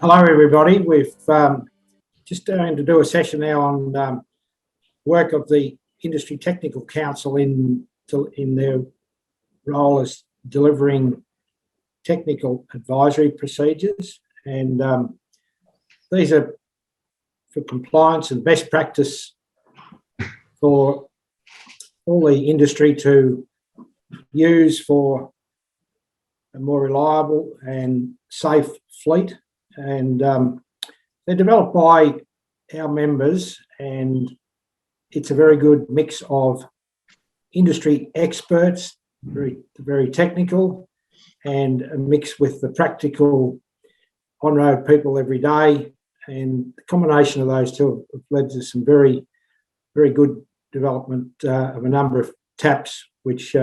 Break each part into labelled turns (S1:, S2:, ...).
S1: Hello, everybody. We've just going to do a session now on work of the Industry Technical Council in their role as delivering technical advisory procedures. And these are for compliance and best practice for all the industry to use for a more reliable and safe fleet. And they're developed by our members, and it's a very good mix of industry experts, very technical, and a mix with the practical on-road people every day. And the combination of those two have led to some very good development of a number of taps, which they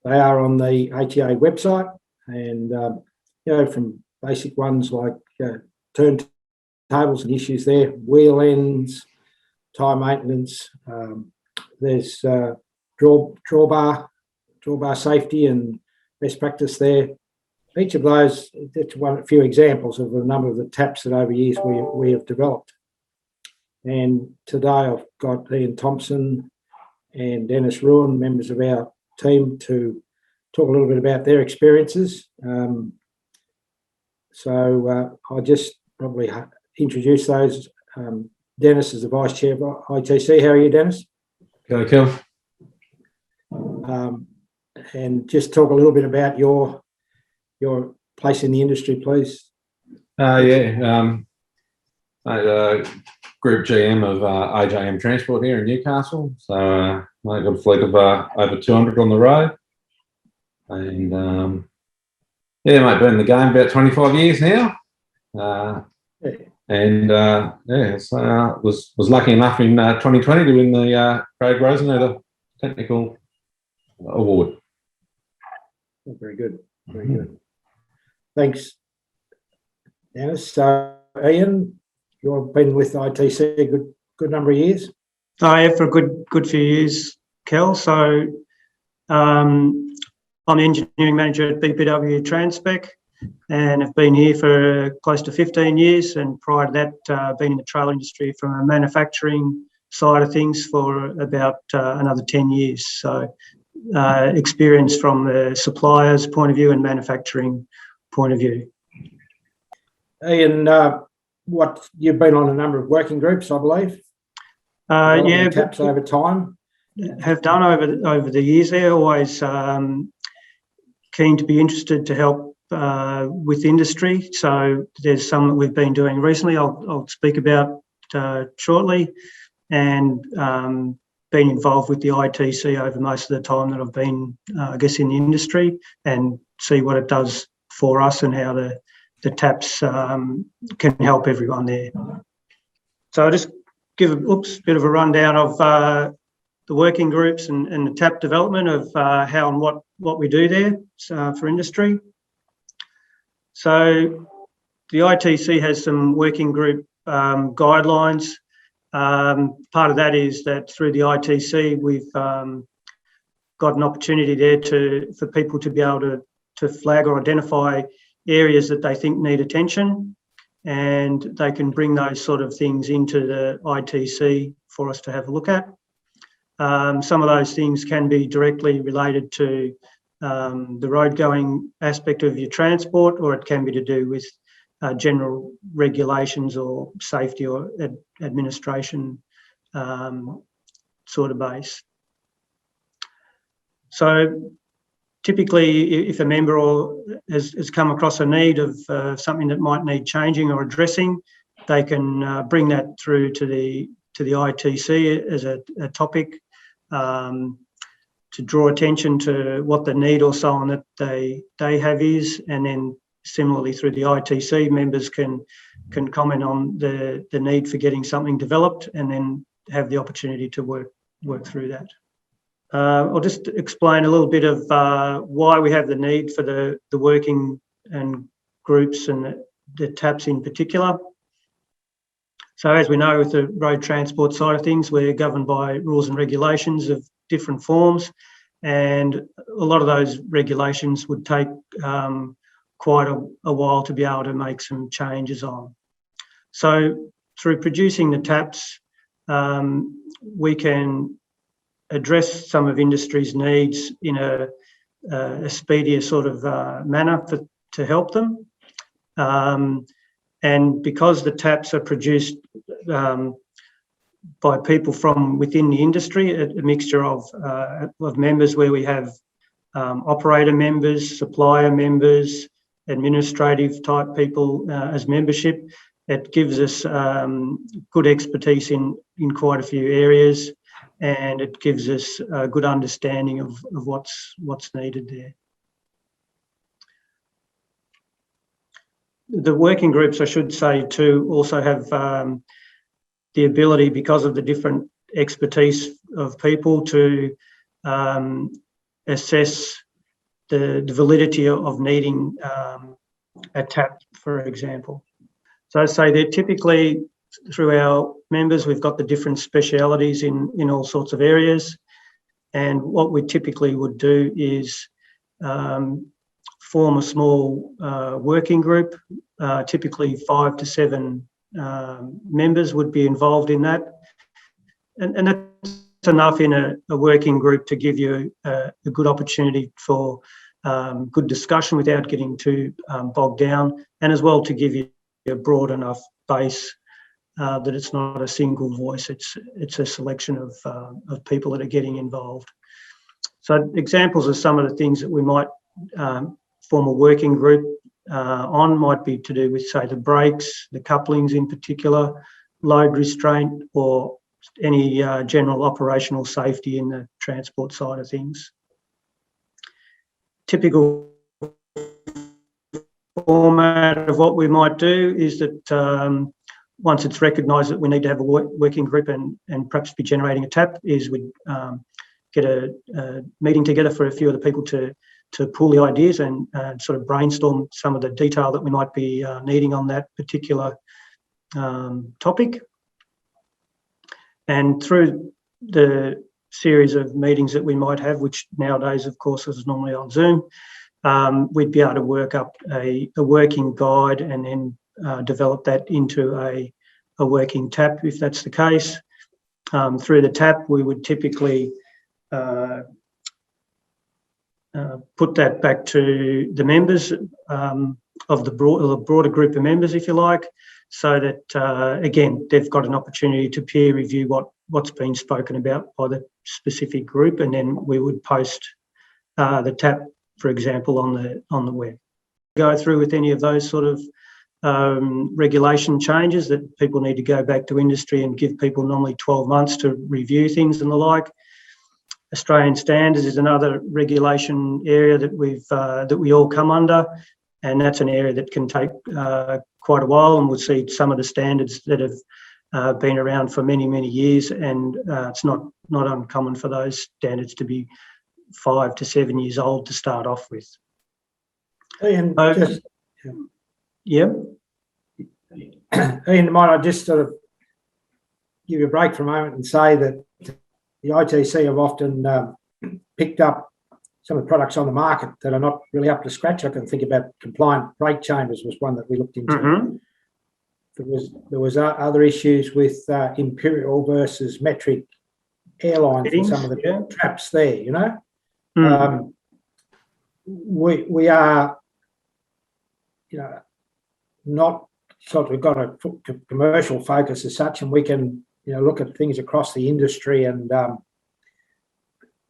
S1: are on the ATA website, and from basic ones like turntables and issues there, wheel ends, tyre maintenance. There's drawbar safety and best practice there. Each of those, that's a few examples of a number of the taps that over years we have developed. And today I've got Ian Thomson and Dennis Roohan, members of our team, to talk a little bit about their experiences. So I'll just probably introduce those. Dennis is the Vice Chair of ITC. How are you, Dennis?
S2: Okay, Kel.
S1: And just talk a little bit about your place in the industry, please.
S2: Group GM of AJM Transport here in Newcastle. So I've got a fleet of over 200 on the road. And mate, been in the game about 25 years now. Was lucky enough in 2020 to win the Craig Roseneder Technical Award.
S1: Very good, very good. Thanks, Dennis. So, Ian, you've been with ITC a good number of years.
S3: I have for a good few years, Kel. So, I'm the engineering manager at BPW Transpec, and have been here for close to 15 years. And prior to that, been in the trail industry from a manufacturing side of things for about another 10 years. So, experience from the supplier's point of view and manufacturing point of view.
S1: Ian, you've been on a number of working groups, I believe. Taps over time.
S3: Have done over the years there. Always keen to be interested to help with industry. So there's some that we've been doing recently. I'll speak about shortly, and been involved with the ITC over most of the time that I've been, I guess, in the industry, and see what it does for us and how the taps can help everyone there. So I'll just give a bit of a rundown of the working groups and the tap development of how and what we do there for industry. So the ITC has some working group guidelines. Part of that is that through the ITC we've got an opportunity there for people to be able to flag or identify areas that they think need attention, and they can bring those sort of things into the ITC for us to have a look at. Some of those things can be directly related to the road going aspect of your transport, or it can be to do with general regulations or safety or administration sort of base. So typically, if a member has come across a need of something that might need changing or addressing, they can bring that through to the ITC as a topic, to draw attention to what the need or so on that they have is, and then similarly through the ITC, members can comment on the need for getting something developed, and then have the opportunity to work through that. I'll just explain a little bit of why we have the need for the working and groups and the taps in particular. So as we know, with the road transport side of things, we're governed by rules and regulations of different forms, and a lot of those regulations would take quite a while to be able to make some changes on. So through producing the taps, we can address some of industry's needs in a speedier sort of manner to help them. And because the taps are produced by people from within the industry, a mixture of members where we have operator members, supplier members, administrative type people as membership, it gives us good expertise in quite a few areas, and it gives us a good understanding of what's needed there. The working groups, I should say too, also have the ability, because of the different expertise of people, to assess the validity of needing a tap, for example. So I say they're typically, through our members, we've got the different specialities in all sorts of areas. And what we typically would do is form a small working group. Typically 5 to 7 members would be involved in that. And that's enough in a working group to give you a good opportunity for good discussion without getting too bogged down, and as well to give you a broad enough base that it's not a single voice, it's a selection of people that are getting involved. So examples of some of the things that we might form a working group on might be to do with, say, the brakes, the couplings in particular, load restraint, or any general operational safety in the transport side of things. Typical format of what we might do is that once it's recognised that we need to have a working group and perhaps be generating a tap, is we'd get a meeting together for a few of the people to pool the ideas and sort of brainstorm some of the detail that we might be needing on that particular topic. And through the series of meetings that we might have, which nowadays, of course, is normally on Zoom, we'd be able to work up a working guide and then develop that into a working tap, if that's the case. Through the tap, we would typically put that back to the members of the broader group of members, if you like, so that, again, they've got an opportunity to peer review what's been spoken about by the specific group, and then we would post the tap, for example, on the web. Go through with any of those sort of regulation changes that people need to go back to industry and give people normally 12 months to review things and the like. Australian standards is another regulation area that we all come under, and that's an area that can take quite a while, and we'll see some of the standards that have been around for many, many years, and it's not uncommon for those standards to be 5 to 7 years old to start off with.
S1: Ian,
S3: yeah.
S1: Ian, might I just sort of give you a break for a moment and say that the ITC have often picked up some of the products on the market that are not really up to scratch. I can think about compliant brake chambers was one that we looked into. Mm-hmm. There was other issues with imperial versus metric airlines and some of the traps there, you know. Mm. We are, you know, not sort of got a commercial focus as such, and we can, you know, look at things across the industry and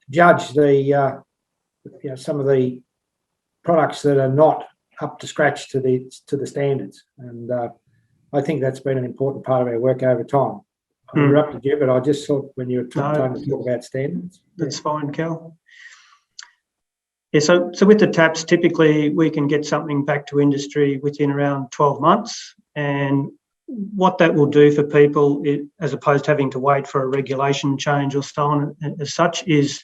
S1: judge the, you know, some of the products that are not up to scratch to the standards. And I think that's been an important part of our work over time. I interrupted you, but I just thought when you were trying to talk about standards.
S3: That's fine, Kel. Yeah, so with the taps, typically we can get something back to industry within around 12 months. And what that will do for people, as opposed to having to wait for a regulation change or so on as such, is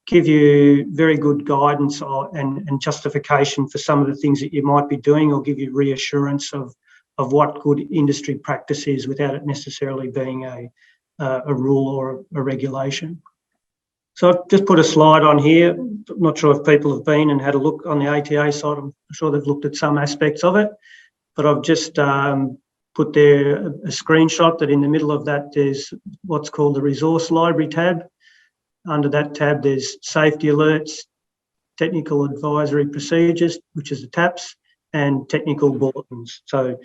S3: give you very good guidance and justification for some of the things that you might be doing, or give you reassurance of what good industry practice is without it necessarily being a rule or a regulation. So I've just put a slide on here. I'm not sure if people have been and had a look on the ATA side. I'm sure they've looked at some aspects of it, but I've just put there a screenshot that in the middle of that there's what's called the Resource Library tab. Under that tab there's Safety Alerts, Technical Advisory Procedures, which is the TAPs, and Technical Bulletins. So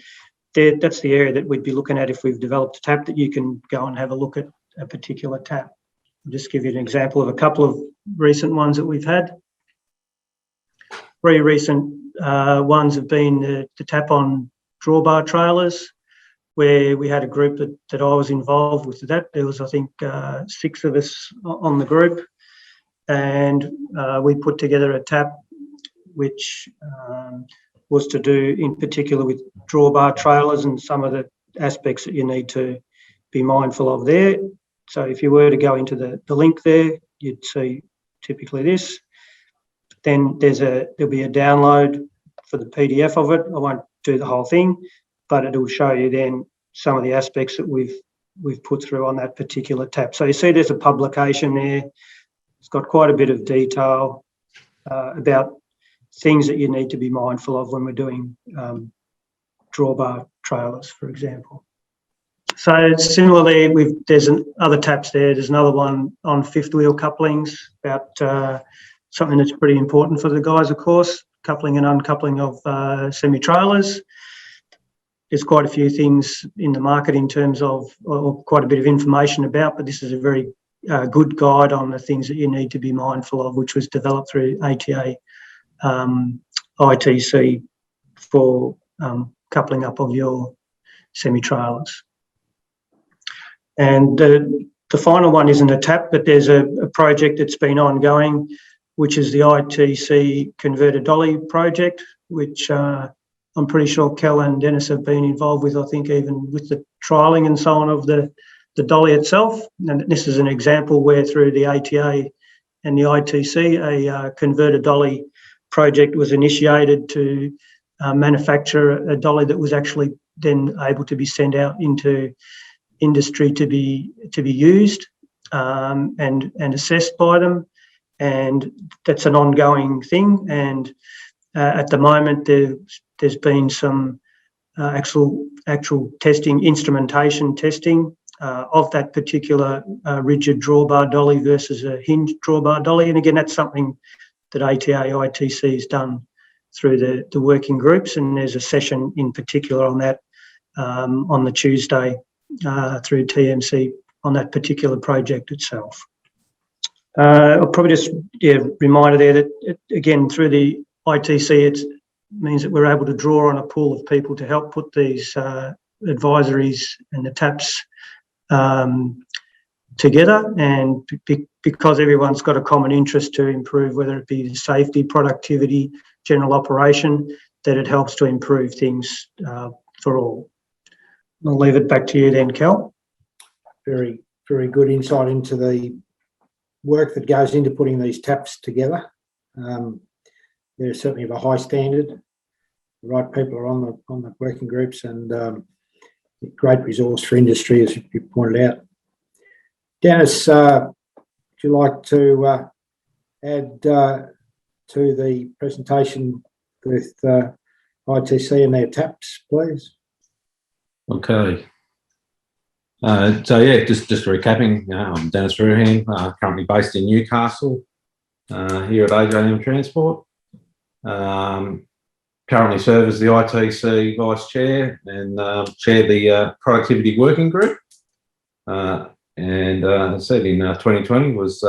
S3: that's the area that we'd be looking at if we've developed a TAP, that you can go and have a look at a particular TAP. I'll just give you an example of a couple of recent ones that we've had. 3 recent ones have been the TAP on drawbar trailers, where we had a group that I was involved with that. There was, I think, 6 of us on the group, and we put together a TAP which was to do in particular with drawbar trailers and some of the aspects that you need to be mindful of there. So if you were to go into the link there, you'd see typically this. Then there'll be a download for the PDF of it. I won't do the whole thing, but it'll show you then some of the aspects that we've put through on that particular tab. So you see there's a publication there. It's got quite a bit of detail about things that you need to be mindful of when we're doing drawbar trailers, for example. So similarly, there's other tabs there. There's another one on fifth wheel couplings, about something that's pretty important for the guys, of course, coupling and uncoupling of semi-trailers. There's quite a few things in the market in terms of, or quite a bit of information about, but this is a very good guide on the things that you need to be mindful of, which was developed through ATA ITC for coupling up of your semi-trailers. And the final one isn't a TAP, but there's a project that's been ongoing, which is the ITC Converter Dolly project, which I'm pretty sure Kel and Dennis have been involved with, I think even with the trialling and so on of the dolly itself. And this is an example where through the ATA and the ITC, a Converter Dolly project was initiated to manufacture a dolly that was actually then able to be sent out into industry to be used and assessed by them. And that's an ongoing thing. And at the moment, there's been some actual testing, instrumentation testing of that particular rigid drawbar dolly versus a hinged drawbar dolly. And again, that's something that ATA ITC has done through the working groups. And there's a session in particular on that on the Tuesday through TMC on that particular project itself. I'll probably just reminder there that again through the ITC it means that we're able to draw on a pool of people to help put these advisories and the TAPs together, and because everyone's got a common interest to improve, whether it be safety, productivity, general operation, that it helps to improve things for all. I'll leave it back to you then, Kel.
S1: Very, very good insight into the work that goes into putting these TAPs together. They're certainly of a high standard. The right people are on the working groups, and a great resource for industry, as you pointed out. Dennis, would you like to add to the presentation with ITC and their TAPs, please?
S2: Okay. So yeah, just recapping, I'm Dennis Roohan, currently based in Newcastle, here at AJM Transport. Currently serve as the ITC Vice Chair and chair the Productivity Working Group. And as I said, in 2020 was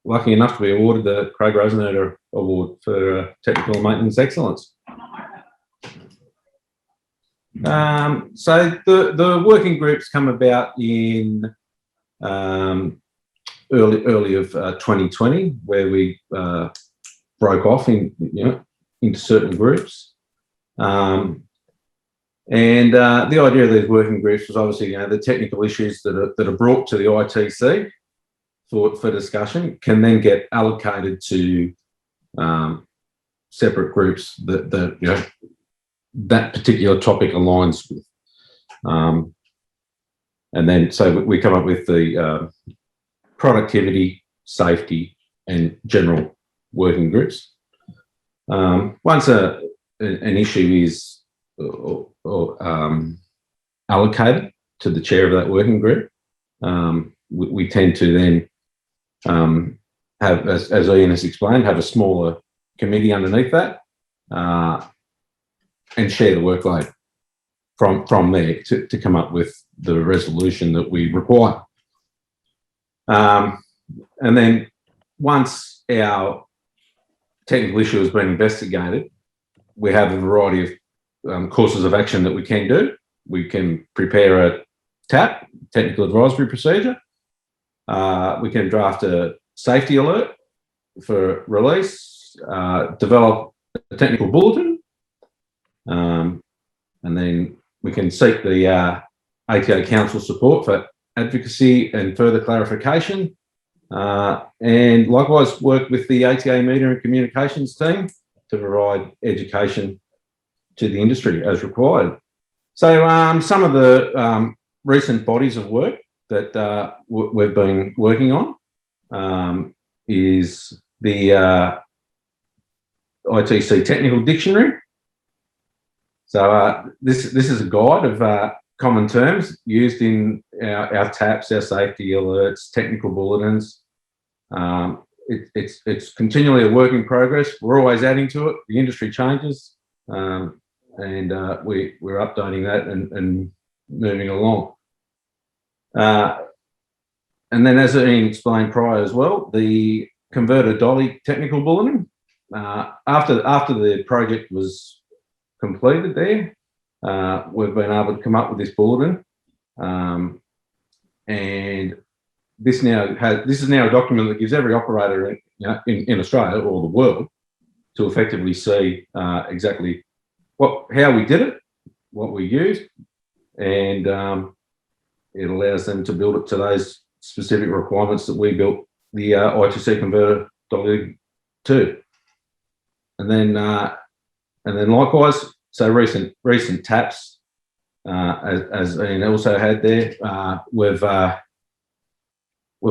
S2: lucky enough to be awarded the Craig Rosenherder Award for Technical Maintenance Excellence. So the working groups come about in early of 2020, where we broke off into certain groups. And the idea of these working groups was obviously, the technical issues that are brought to the ITC for discussion can then get allocated to separate groups that particular topic aligns with. And then so we come up with the productivity safety, and general working groups. Once an issue is allocated to the chair of that working group, we tend to then have, as Ian has explained, have a smaller committee underneath that and share the workload from there to come up with the resolution that we require. And then once our technical issue has been investigated, we have a variety of courses of action that we can do. We can prepare a TAP, technical advisory procedure. We can draft a safety alert for release, develop a technical bulletin, and then we can seek the ATA Council support for advocacy and further clarification, and likewise work with the ATA Media and Communications team to provide education to the industry as required. So some of the recent bodies of work that we've been working on is the ITC Technical Dictionary. So this is a guide of common terms used in our TAPs, our safety alerts, technical bulletins. It's continually a work in progress. We're always adding to it. The industry changes, and we're updating that and moving along. And then, as Ian explained prior as well, the Converter Dolly technical bulletin. After the project was completed there, we've been able to come up with this bulletin, and this is now a document that gives every operator in Australia or the world to effectively see exactly how we did it, what we used, and it allows them to build it to those specific requirements that we built the ITC Converter Dolly to. And then likewise, so recent TAPs, as Ian also had there, we've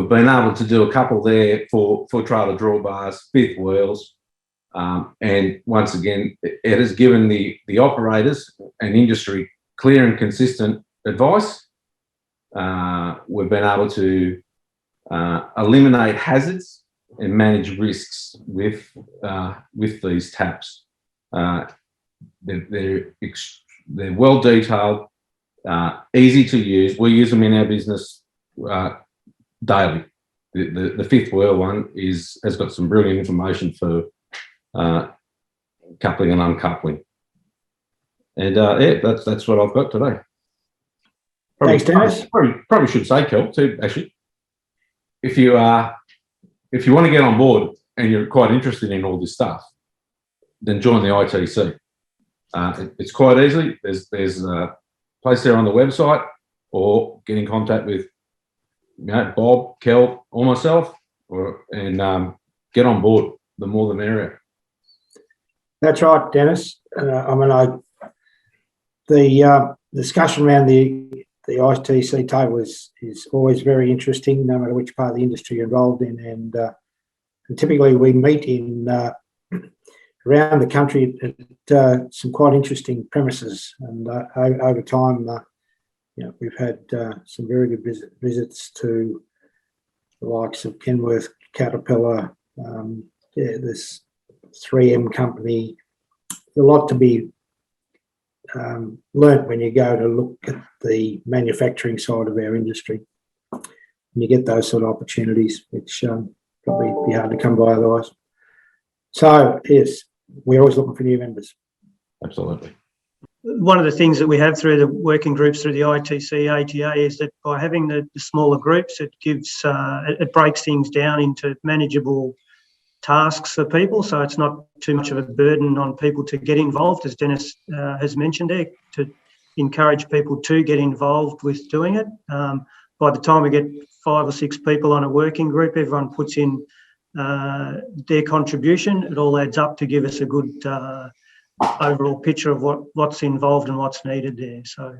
S2: been able to do a couple there for trailer drawbars, fifth wheels, and once again, it has given the operators and industry clear and consistent advice. We've been able to eliminate hazards and manage risks with these TAPs. They're well detailed, easy to use. We use them in our business daily. The fifth wheel one has got some brilliant information for coupling and uncoupling. And yeah, that's what I've got today.
S1: Thanks, Dennis.
S2: Probably should say, Kel, too, actually, if you want to get on board and you're quite interested in all this stuff, then join the ITC. It's quite easy. There's a place there on the website, or get in contact with Bob, Kel, or myself, and get on board. The more the merrier.
S1: That's right, Dennis. The discussion around the ITC table is always very interesting, no matter which part of the industry you're involved in, and typically we meet in around the country at some quite interesting premises, and over time, we've had some very good visits to the likes of Kenworth, Caterpillar, this 3M company. A lot to be learnt when you go to look at the manufacturing side of our industry. And you get those sort of opportunities, which probably be hard to come by otherwise. So, yes, we're always looking for new members.
S2: Absolutely.
S3: One of the things that we have through the working groups through the ITC ATA is that by having the smaller groups, it gives it breaks things down into manageable tasks for people, so it's not too much of a burden on people to get involved, as Dennis has mentioned there, to encourage people to get involved with doing it. By the time we get 5 or 6 people on a working group, everyone puts in their contribution. It all adds up to give us a good overall picture of what's involved and what's needed there. So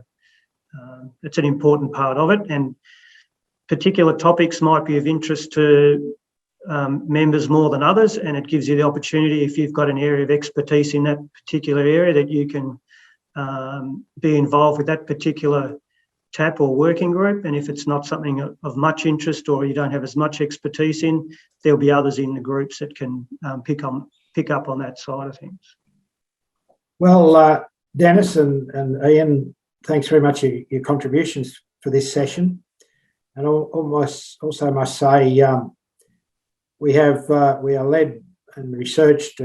S3: it's an important part of it, and particular topics might be of interest to members more than others, and it gives you the opportunity, if you've got an area of expertise in that particular area, that you can be involved with that particular TAP or working group. And if it's not something of much interest or you don't have as much expertise in, there'll be others in the groups that can pick up on that side of things.
S1: Well, Dennis and Ian, thanks very much for your contributions for this session. And I also must say, we are led and researched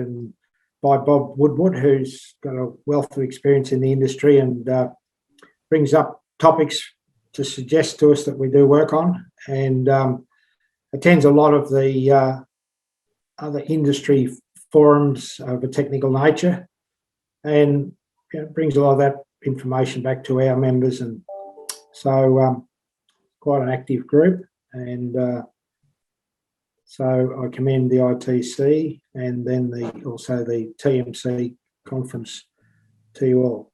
S1: by Bob Woodward, who's got a wealth of experience in the industry and brings up topics to suggest to us that we do work on, and attends a lot of the other industry forums of a technical nature, and brings a lot of that information back to our members. And so quite an active group, and so I commend the ITC and then also the TMC conference to you all.